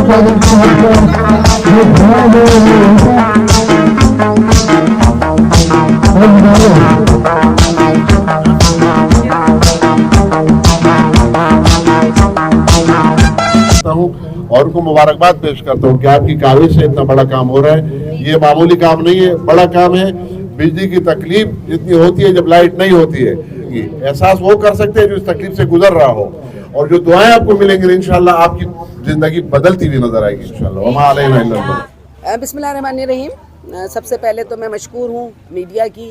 اور उनको मुबारकबाद पेश करता हूँ कि आपकी काविश से इतना बड़ा काम हो रहा है। ये मामूली काम नहीं है, बड़ा काम है। बिजली की तकलीफ जितनी होती है जब लाइट नहीं होती है, एहसास वो कर सकते हैं जो इस तकलीफ से गुजर रहा हो, और जो दुआएं आपको मिलेंगी इंशाल्लाह आपकी जिंदगी बदलती हुई नजर आएगी इंशाल्लाह। वमा अलैना इल्ला अल-बलाग। बिस्मिल्लाहिर्रहमानिर्रहीम। सबसे पहले तो मैं मशकूर हूँ मीडिया की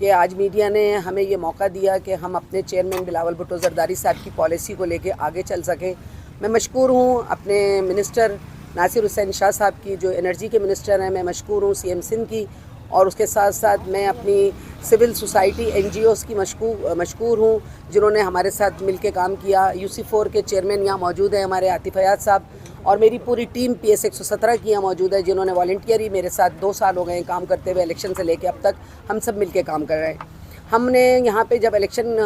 कि आज मीडिया ने हमें ये मौका दिया कि हम अपने चेयरमैन बिलावल भुट्टो ज़रदारी साहब की पॉलिसी को लेके आगे चल सकें। मैं मशकूर हूँ अपने मिनिस्टर नासिर हुसैन शाह साहब की, जो एनर्जी के मिनिस्टर हैं। मैं मशकूर हूँ CM सिंध की, और उसके साथ साथ मैं अपनी सिविल सोसाइटी NGOs की मशकूर हूँ जिन्होंने हमारे साथ मिल के काम किया। UC4 के चेयरमैन यहाँ मौजूद हैं हमारे आतिफ हयात साहब, और मेरी पूरी टीम PS 117 की यहाँ मौजूद है जिन्होंने वॉलंटियरी मेरे साथ 2 साल हो गए काम करते हुए। इलेक्शन से लेके अब तक हम सब मिल के काम कर रहे हैं। हमने यहाँ पे जब इलेक्शन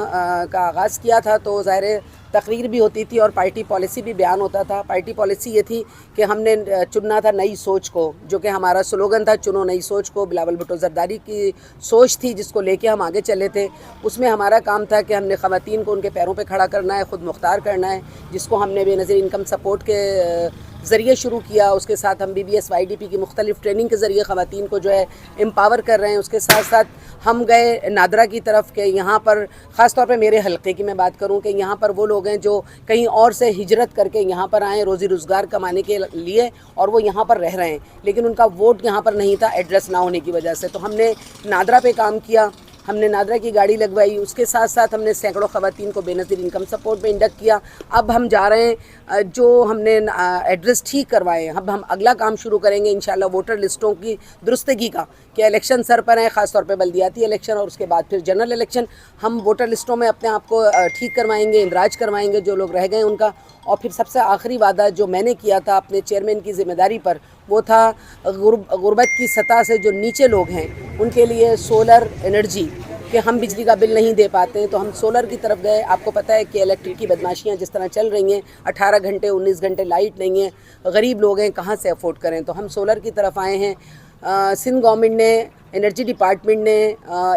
का आगाज़ किया था तो ज़ाहिर तकरीर भी होती थी और पार्टी पॉलिसी भी बयान होता था। पार्टी पॉलिसी ये थी कि हमने चुनना था नई सोच को, जो कि हमारा स्लोगन था, चुनो नई सोच को। बिलावल भुट्टो ज़रदारी की सोच थी जिसको लेके हम आगे चले थे। उसमें हमारा काम था कि हमने ख़वातीन को उनके पैरों पे खड़ा करना है, ख़ुद मुख्तार करना है, जिसको हमने बेनज़ीर इनकम सपोर्ट के ज़रिए शुरू किया। उसके साथ हम BBS YDP की मुख्तलिफ़ ट्रेनिंग के ज़रिए ख़वातीन को जो है एम्पावर कर रहे हैं। उसके साथ साथ हम गए नादरा की तरफ के, यहाँ पर ख़ास तौर पे मेरे हलक़े की मैं बात करूँ कि यहाँ पर वो लोग हैं जो कहीं और से हिजरत करके यहाँ पर आए रोज़ी रोज़गार कमाने के लिए, और वो यहाँ पर रह रहे हैं लेकिन उनका वोट यहाँ पर नहीं था एड्रेस ना होने की वजह से। तो हमने नादरा पे काम किया, हमने नादरा की गाड़ी लगवाई। उसके साथ साथ हमने सैकड़ों ख़वातीन को बेनज़ीर इनकम सपोर्ट में इंडक्ट किया। अब हम जा रहे हैं, जो हमने एड्रेस ठीक करवाए हैं, अब हम अगला काम शुरू करेंगे इंशाल्लाह वोटर लिस्टों की दुरुस्तगी का, कि इलेक्शन सर पर है, ख़ास तौर पे बल्दियाती इलेक्शन और उसके बाद फिर जनरल इलेक्शन। हम वोटर लिस्टों में अपने आप को ठीक करवाएंगे, इंदराज करवाएंगे जो लोग रह गए उनका। और फिर सबसे आखिरी वादा जो मैंने किया था अपने चेयरमैन की ज़िम्मेदारी पर, वो था गुरबत की सतह से जो नीचे लोग हैं उनके लिए सोलर एनर्जी, कि हम बिजली का बिल नहीं दे पाते हैं तो हम सोलर की तरफ गए। आपको पता है कि इलेक्ट्रिक की बदमाशियाँ जिस तरह चल रही हैं, 18 घंटे 19 घंटे लाइट नहीं है, गरीब लोग हैं, कहाँ से अफोर्ड करें, तो हम सोलर की तरफ आए हैं। सिंध गवर्नमेंट ने, एनर्जी डिपार्टमेंट ने,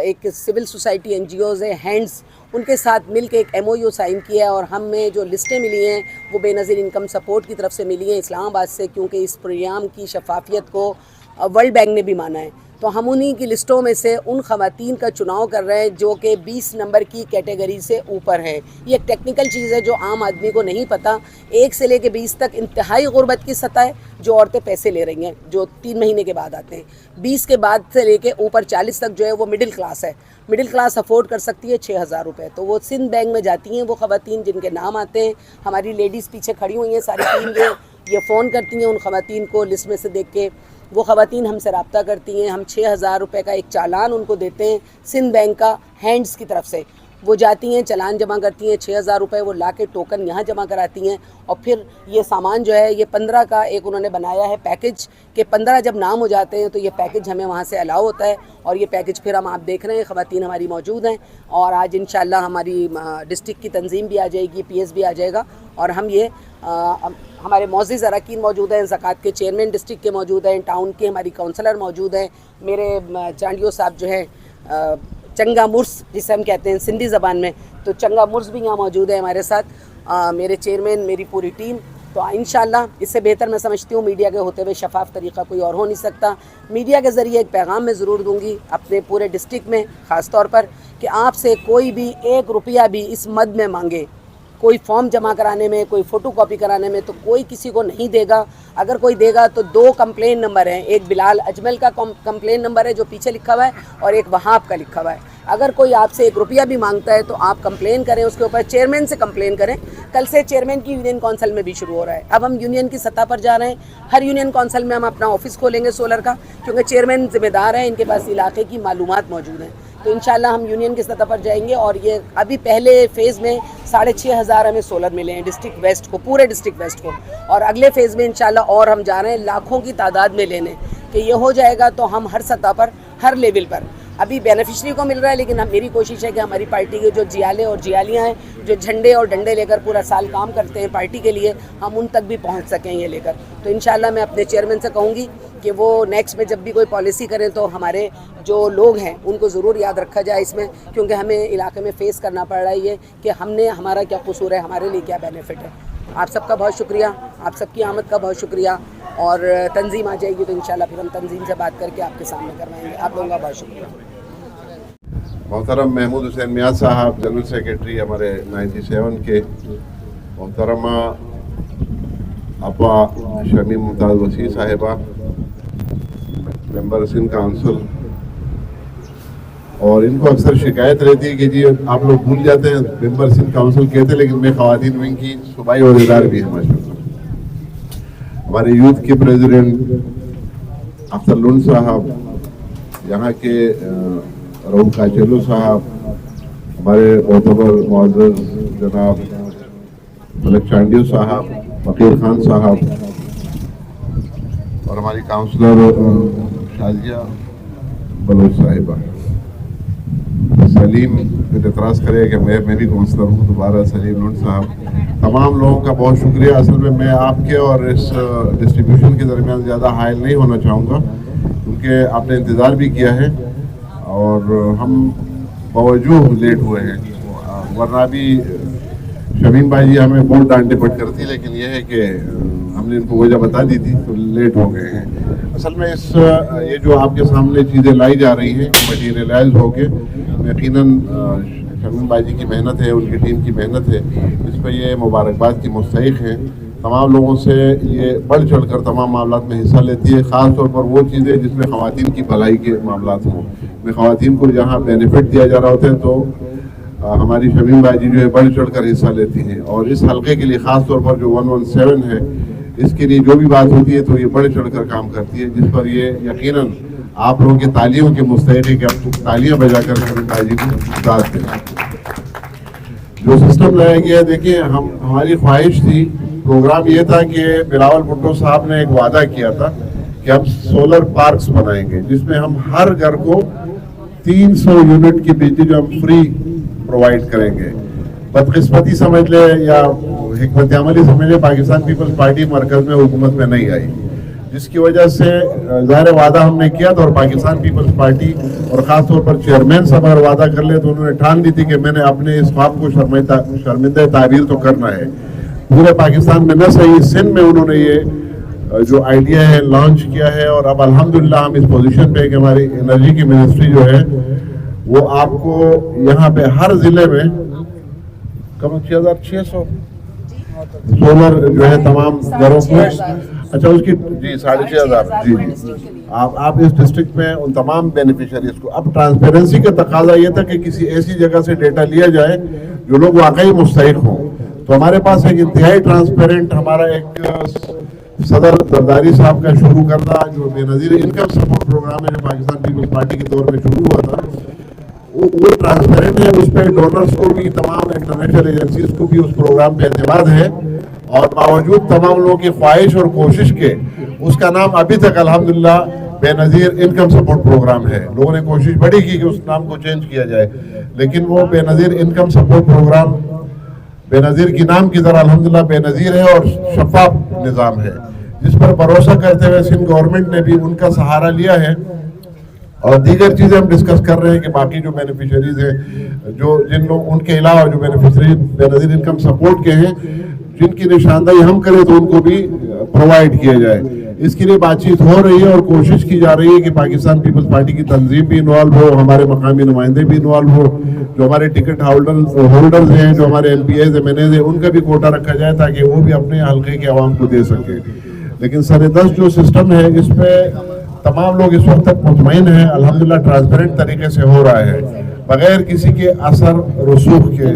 एक सिविल सोसाइटी NGOs है हैंड्स, उनके साथ मिल के एक MOU साइन किया है, और हमें जो लिस्टें मिली हैं वो बेनज़ीर इनकम सपोर्ट की तरफ से मिली हैं इस्लामाबाद से, क्योंकि इस प्रोग्राम की शफाफियत को वर्ल्ड बैंक ने भी माना है। तो हम उन्हीं की लिस्टों में से उन ख़वातीन का चुनाव कर रहे हैं जो कि 20 नंबर की कैटेगरी से ऊपर हैं। ये एक टेक्निकल चीज़ है जो आम आदमी को नहीं पता। 1 से लेकर 20 तक इंतहाई गुर्बत की सतह है, जो औरतें पैसे ले रही हैं, जो 3 महीने के बाद आते हैं। 20 के बाद से लेके ऊपर 40 तक जो है वो मिडिल क्लास है। मिडिल क्लास अफोर्ड कर सकती है 6,000 रुपये, तो वो सिंध बैंक में जाती हैं वो ख़वातीन जिनके नाम आते हैं। हमारी लेडीज़ पीछे खड़ी हुई हैं सारी टीम, ये फ़ोन करती हैं उन ख़वातीन को लिस्ट में से देख के। वो ख़वातीन हमसे रब्ता करती हैं, हम 6,000 रुपये का एक चालान उनको देते हैं सिंध बैंक का हैंड्स की तरफ से। वो जाती हैं, चालान जमा करती हैं, 6,000 रुपये वो ला के टोकन यहाँ जमा कराती हैं, और फिर ये सामान जो है ये 15 का एक उन्होंने बनाया है पैकेज, कि 15 जब नाम हो जाते हैं तो ये पैकेज हमें वहाँ से अलाउ होता है, और ये पैकेज फिर हम आप देख रहे हैं ख़वातीन हमारी मौजूद हैं। और आज इंशाल्लाह हमारी डिस्ट्रिक्ट की तंजीम भी आ जाएगी, PS भी आ जाएगा, और हम ये हमारे मौज़िज़ अरकान मौजूद हैं, ज़कात के चेयरमैन डिस्ट्रिक्ट के मौजूद हैं, टाउन के हमारी काउंसलर मौजूद हैं, मेरे चांडियो साहब जो है चंगा मुर्स जिसे हम कहते हैं सिंधी ज़बान में, तो चंगा मुर्स भी यहाँ मौजूद है हमारे साथ, मेरे चेयरमैन, मेरी पूरी टीम। तो इंशाल्लाह इससे बेहतर मैं समझती हूँ मीडिया के होते हुए शफाफ तरीक़ा कोई और हो नहीं सकता। मीडिया के ज़रिए एक पैगाम मैं ज़रूर दूँगी अपने पूरे डिस्ट्रिक्ट में ख़ास तौर पर, कि आपसे कोई भी 1 रुपया भी इस मद में मांगे, कोई फॉर्म जमा कराने में, कोई फ़ोटो कॉपी कराने में, तो कोई किसी को नहीं देगा। अगर कोई देगा तो 2 कंप्लेन नंबर हैं, एक बिलाल अजमल का कंप्लेन नंबर है जो पीछे लिखा हुआ है, और एक वहाब का लिखा हुआ है। अगर कोई आपसे 1 रुपया भी मांगता है तो आप कंप्लेन करें, उसके ऊपर चेयरमैन से कंप्लेन करें। कल से चेयरमैन की यूनियन काउंसिल में भी शुरू हो रहा है। अब हम यूनियन की सतह पर जा रहे हैं, हर यूनियन काउंसिल में हम अपना ऑफिस खोलेंगे सोलर का, क्योंकि चेयरमैन ज़िम्मेदार हैं, इनके पास इलाके की मालूमात मौजूद हैं। तो इंशाल्लाह हम यूनियन की सतह पर जाएंगे, और ये अभी पहले फ़ेज़ में 6,500 हमें सोलर मिले हैं डिस्ट्रिक्ट वेस्ट को, पूरे डिस्ट्रिक्ट वेस्ट को, और अगले फ़ेज़ में इंशाल्लाह और हम जा रहे हैं लाखों की तादाद में लेने, कि ये हो जाएगा तो हम हर सतह पर, हर लेवल पर अभी बेनिफिशरी को मिल रहा है, लेकिन मेरी कोशिश है कि हमारी पार्टी के जो जियाले और जियालियाँ हैं, जो झंडे और डंडे लेकर पूरा साल काम करते हैं पार्टी के लिए, हम उन तक भी पहुँच सकें ये लेकर। तो इंशाल्लाह मैं अपने चेयरमैन से कहूँगी कि वो नेक्स्ट में जब भी कोई पॉलिसी करें तो हमारे जो लोग हैं उनको ज़रूर याद रखा जाए इसमें, क्योंकि हमें इलाके में फेस करना पड़ रहा है ये कि हमारा क्या कसूर है, हमारे लिए क्या बेनिफिट है। आप सबका बहुत शुक्रिया, आप सबकी आमद का बहुत शुक्रिया, और तंजीम आ जाएगी तो इंशाल्लाह फिर हम तंजीम से बात करके आपके सामने करवाएंगे। आप लोगों का बहुत शुक्रिया। मोहतरम महमूद हुसैन मियाँ साहब जनरल सेक्रेटरी हमारे 97 के, मोहतरमा अपा शमीम मुमताज़ वसी साहिबा मेंबर सिंध काउंसिल, और इनको अक्सर शिकायत रहती है कि जी आप लोग भूल जाते हैं मेंबर सिंध काउंसिल कहते हैं, लेकिन मैं ख़वातीन विंग की सूबाई अहदेदार भी हैं माशाअल्लाह। हमारे यूथ के प्रेसिडेंट अख्तर लुन साहब, यहाँ के रहू काचेलू साहब, हमारे मोतबर मुअज़्ज़ज़ जनाब मलिक चांडियो साहब, फकीर खान साहब, और हमारी काउंसलर शाजिया बलोच साहिबा। सलीम फिर एतराज़ करेगा कि मैं भी काउंसलर हूँ, दोबारा सलीम लुन साहब, तमाम लोगों का बहुत शुक्रिया। असल में मैं आपके और इस डिस्ट्रीब्यूशन के दरमियान ज़्यादा हायल नहीं होना चाहूँगा, क्योंकि आपने इंतज़ार भी किया है और हम बावजूद लेट हुए हैं, वरना भी शमीम भाई जी हमें बहुत डांट डपट करती, लेकिन यह है कि हमने इनको वजह बता दी थी तो लेट हो गए हैं। असल में ये जो आपके सामने चीज़ें लाई जा रही हैं मटीरियलाइज होके, यकीनन शमीम भाई जी की मेहनत है, उनकी टीम की मेहनत है, इस पर ये मुबारकबाद की मुस्तहिक हैं। तमाम लोगों से ये बढ़ चढ़ कर तमाम मामलात में हिस्सा लेती है, ख़ास तौर पर वो चीज़ें जिसमें ख़वातीन की भलाई के मामलात हों, में ख़वातीन को जहाँ बेनिफिट दिया जा रहा होता है तो हमारी शमीम भाई जी जो है बढ़ चढ़ कर हिस्सा लेती हैं। और इस हल्के के लिए ख़ास तौर पर जो 117 है, इसके लिए जो भी बात होती है तो ये बढ़ चढ़ कर काम करती है, जिस पर ये यकीनन आप लोगों की तालियों के मुस्तहिक है कि आप तालियां बजाकर शमीम भाई जी को दाद दें। जो सिस्टम लाया गया, देखिए हमारी ख्वाहिश थी, प्रोग्राम ये था कि बिलावल भुट्टो साहब ने एक वादा किया था कि हम सोलर पार्क्स बनाएंगे, जिसमें हम हर घर को 300 यूनिट की बिजली जो हम फ्री प्रोवाइड करेंगे। बदकिस्मती समझ ले या हिकमत अमली समझ ले, पाकिस्तान पीपल्स पार्टी मरकज में हुकूमत में नहीं आई, जिसकी वजह से ज़ाहिर वादा हमने किया था, और पाकिस्तान पीपल्स पार्टी और ख़ास तौर पर चेयरमैन साहब अगर वादा कर ले तो उन्होंने ठान दी थी कि मैंने अपने इस ख्वाब को शर्मिंदा ताबीर तो करना है। पूरे पाकिस्तान में न सही सिंध में उन्होंने ये जो आइडिया है लॉन्च किया है, और अब अल्हम्दुलिल्लाह हम इस पोजीशन पे है कि हमारी एनर्जी की मिनिस्ट्री जो है वो आपको यहाँ पे हर ज़िले में कम 6600 सोलर जो है तमाम घरों को, अच्छा उसकी जी 6500 जी आप इस डिस्ट्रिक्ट में उन तमाम बेनिफिशियरीज को। अब ट्रांसपेरेंसी का तकाजा ये था कि किसी ऐसी जगह से डेटा लिया जाए जो लोग वाकई मुस्तहिक हों, तो हमारे पास एक इंतहाई ट्रांसपेरेंट हमारा एक सदर जरदारी साहब का शुरू करना जो बेनज़ीर इनकम सपोर्ट प्रोग्राम है, जो पाकिस्तान पीपल्स पार्टी के दौर में शुरू हुआ था, वो ट्रांसपेरेंट है। उस पर डोनर्स को भी, तमाम इंटरनेशनल एजेंसीज को भी उस प्रोग्राम पे एतमाद है, और बावजूद तमाम लोगों की ख्वाहिश और कोशिश के उसका नाम अभी तक अल्हम्दुलिल्लाह बेनज़ीर इनकम सपोर्ट प्रोग्राम है। लोगों ने कोशिश बड़ी की कि उस नाम को चेंज किया जाए, लेकिन वो Benazir income support program Benazir की नाम की तरह अल्हम्दुलिल्लाह बेनज़ीर है और शफाफ निज़ाम है, जिस पर भरोसा करते हुए सिंध गवर्नमेंट ने भी उनका सहारा लिया है। और दीगर चीज़ें हम डिस्कस कर रहे हैं कि बाकी जो बेनिफिशरीज हैं, जो जिन लोग उनके अलावा जो बेनिफिशरी बेनज़ीर इनकम सपोर्ट के हैं, जिनकी निशानदाही हम करें तो उनको भी प्रोवाइड किया जाए। इसके लिए बातचीत हो रही है और कोशिश की जा रही है कि पाकिस्तान पीपल्स पार्टी की तंजीम भी इन्वॉल्व हो, हमारे मकामी नुमाइंदे भी इन्वॉल्व हो, जो हमारे टिकट होल्डर्स हैं, जो हमारे MPs MNAs हैं, उनका भी कोटा रखा जाए ताकि वो भी अपने हल्के के आवाम को दे सके। लेकिन सर-ए-दस्त जो सिस्टम है, इस पर तमाम लोग इस वक्त तक मुतमईन हैं, अल्हम्दुलिल्लाह ट्रांसपेरेंट तरीके से हो रहा है, बगैर किसी के असर रसूख के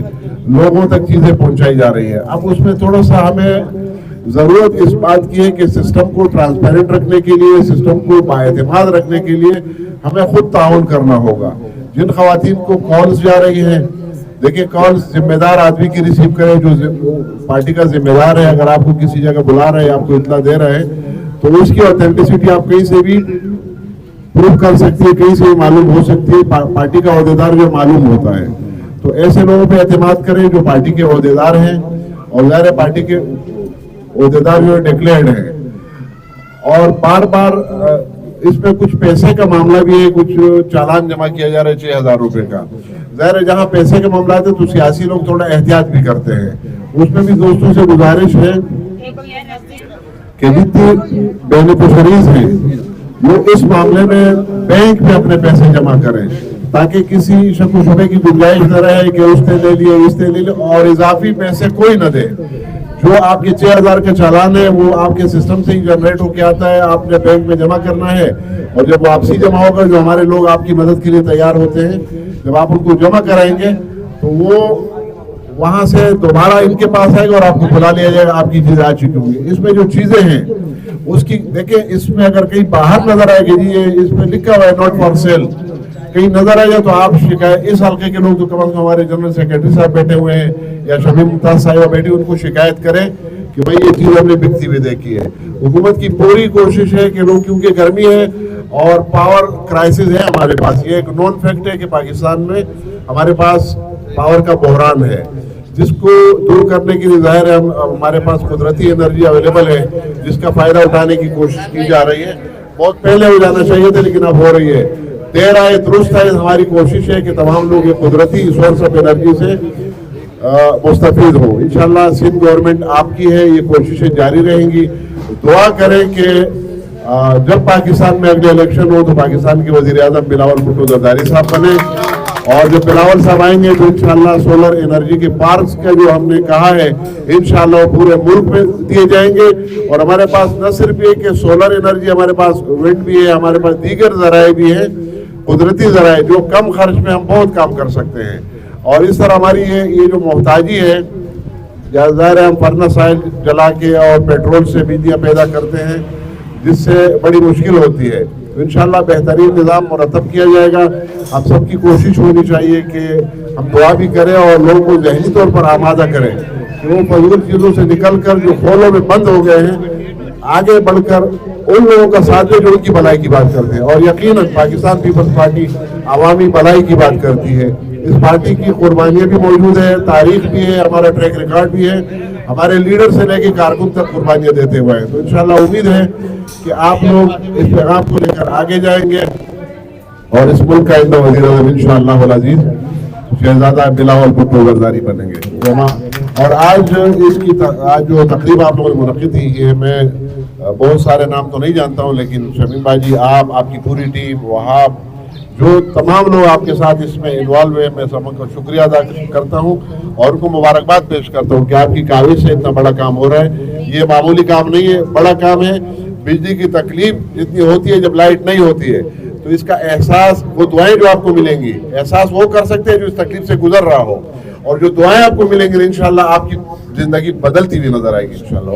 लोगों तक चीज़ें पहुंचाई जा रही है। अब उसमें थोड़ा सा हमें ज़रूरत इस बात की है कि सिस्टम को ट्रांसपेरेंट रखने के लिए, सिस्टम को बाएतिमाद रखने के लिए हमें खुद ताउन करना होगा। जिन ख़वातीन को कॉल्स जा रही हैं, देखिए कॉल्स जिम्मेदार आदमी की रिसीव करे, जो पार्टी का जिम्मेदार है। अगर आपको किसी जगह बुला रहे हैं, आपको इत्तला दे रहे हैं, तो उसकी ऑथेंटिसिटी आप कहीं से भी प्रूव कर सकती है, कहीं से भी मालूम हो सकती है, पार्टी का अहदेदार जो मालूम होता है। तो ऐसे लोगों पे एतमाद करें जो पार्टी के अहदेदार हैं, और ज़ाहिर है पार्टी के अहदेदार जो डिक्लेयर्ड हैं। और बार बार इसमें कुछ पैसे का मामला भी है, कुछ चालान जमा किया जा रहा है 6,000 रुपए का। ज़ाहिर है जहाँ पैसे के मामला है तो सियासी लोग थोड़ा एहतियात भी करते हैं। उसमें भी दोस्तों से गुजारिश है कि जितनी बेनिफिशरीज हैं वो इस मामले में बैंक में अपने पैसे जमा करें, ताकि किसी शक व शुबे की गुंजाइश न रहे कि उसने ले लिए, इसने ले लिए, और इजाफी पैसे कोई न दे। जो आपके 6,000 का चालान है वो आपके सिस्टम से ही जनरेट होके आता है, आपने बैंक में जमा करना है, और जब वापसी जमा होगा, जो हमारे लोग आपकी मदद के लिए तैयार होते हैं, जब आप उनको जमा कराएंगे तो वो वहां से दोबारा इनके पास आएगा और आपको बुला लिया जाएगा, आपकी चीजें आ चुकी होंगी। इसमें जो चीजें हैं उसकी देखिए, इसमें अगर कहीं बाहर नजर आएगी जी ये इसमें लिखा हुआ है नॉट फॉर सेल, कहीं नजर आ जाए तो आप शिकायत, इस हल्के के लोग तो कम से कम हमारे जनरल सेक्रेटरी साहब बैठे हुए हैं या शमीम मुमताज साहिबा बैठी, उनको शिकायत करें कि भाई ये चीज हमने बिकती हुई देखी है। हुकूमत की पूरी कोशिश है कि लोग, क्योंकि गर्मी है और पावर क्राइसिस है हमारे पास, ये एक नॉन फैक्ट है कि पाकिस्तान में हमारे पास पावर का बहरान है, जिसको दूर करने के लिए ज़ाहिर है हमारे पास कुदरती एनर्जी अवेलेबल है, जिसका फायदा उठाने की कोशिश की जा रही है। बहुत पहले हो जाना चाहिए था लेकिन अब हो रही है। देर आए दुरुस्त है, हमारी कोशिश है कि तमाम लोग ये कुदरती सोर्स ऑफ एनर्जी से मुस्तफीद हो। इंशाल्लाह सिंध गवर्नमेंट आपकी है, ये कोशिशें जारी रहेंगी। दुआ करें कि जब पाकिस्तान में अगले इलेक्शन हो तो पाकिस्तान के वजीर आजम बिलावल भुट्टो जरदारी साहब बने, और जब बिलावल साहब आएंगे तो इंशाल्लाह सोलर एनर्जी के पार्क्स का जो हमने कहा है इंशाल्लाह पूरे मुल्क में दिए जाएंगे। और हमारे पास न सिर्फ ये कि सोलर एनर्जी, हमारे पास विंड भी है, हमारे पास दीगर जराए भी हैं, कुदरती जराए जो कम खर्च में हम बहुत काम कर सकते हैं। और इस तरह हमारी ये जो मोहताजी है, ज़ाहिर है हम फर्नेस ऑयल जला के और पेट्रोल से बिजलियाँ पैदा करते हैं, जिससे बड़ी मुश्किल होती है। तो इंशाल्लाह बेहतरीन निज़ाम मुरतब किया जाएगा। आप सबकी कोशिश होनी चाहिए कि हम दुआ भी करें और लोगों को ज़हनी तौर पर आमादा करें कि वो फजूल चीज़ों से निकल कर जो खोलों में बंद हो गए हैं, आगे बढ़कर उन लोगों का साथ दे जो उनकी भलाई की बात करते हैं। और यकीनन पाकिस्तान पीपल्स पार्टी आवामी भलाई की बात करती है। इस पार्टी की कुर्बानियाँ भी मौजूद है, तारीख भी है, हमारा ट्रैक रिकॉर्ड भी है, हमारे लीडर से लेके कारकुन तक कुर्बानियाँ देते हुए हैं। तो इंशाल्लाह उम्मीद है कि आप लोग इस पैगाम को लेकर आगे जाएंगे और इस मुल्क का आइंदा वज़ीर आज़म इंशाअल्लाह वल अज़ीज़ शहजादा बिलावल भुट्टो जरदारी बनेंगे। और आज जो तकरीब आप लोगों ने मुनक़िद की है, मैं बहुत सारे नाम तो नहीं जानता हूँ, लेकिन शमीम भाई जी, आप, आपकी पूरी टीम, वहाब, जो तमाम लोग आपके साथ इसमें इन्वॉल्व हुए, मैं सबका शुक्रिया अदा करता हूँ और उनको मुबारकबाद पेश करता हूँ कि आपकी काविश से इतना बड़ा काम हो रहा है। ये मामूली काम नहीं है, बड़ा काम है। बिजली की तकलीफ जितनी होती है जब लाइट नहीं होती है, तो इसका एहसास, वो दुआएं जो आपको मिलेंगी, एहसास वो कर सकते हैं जो इस तकलीफ से गुजर रहा हो, और जो दुआएं आपको मिलेंगी इंशाल्लाह आपकी जिंदगी बदलती हुई नजर आएगी इंशाल्लाह।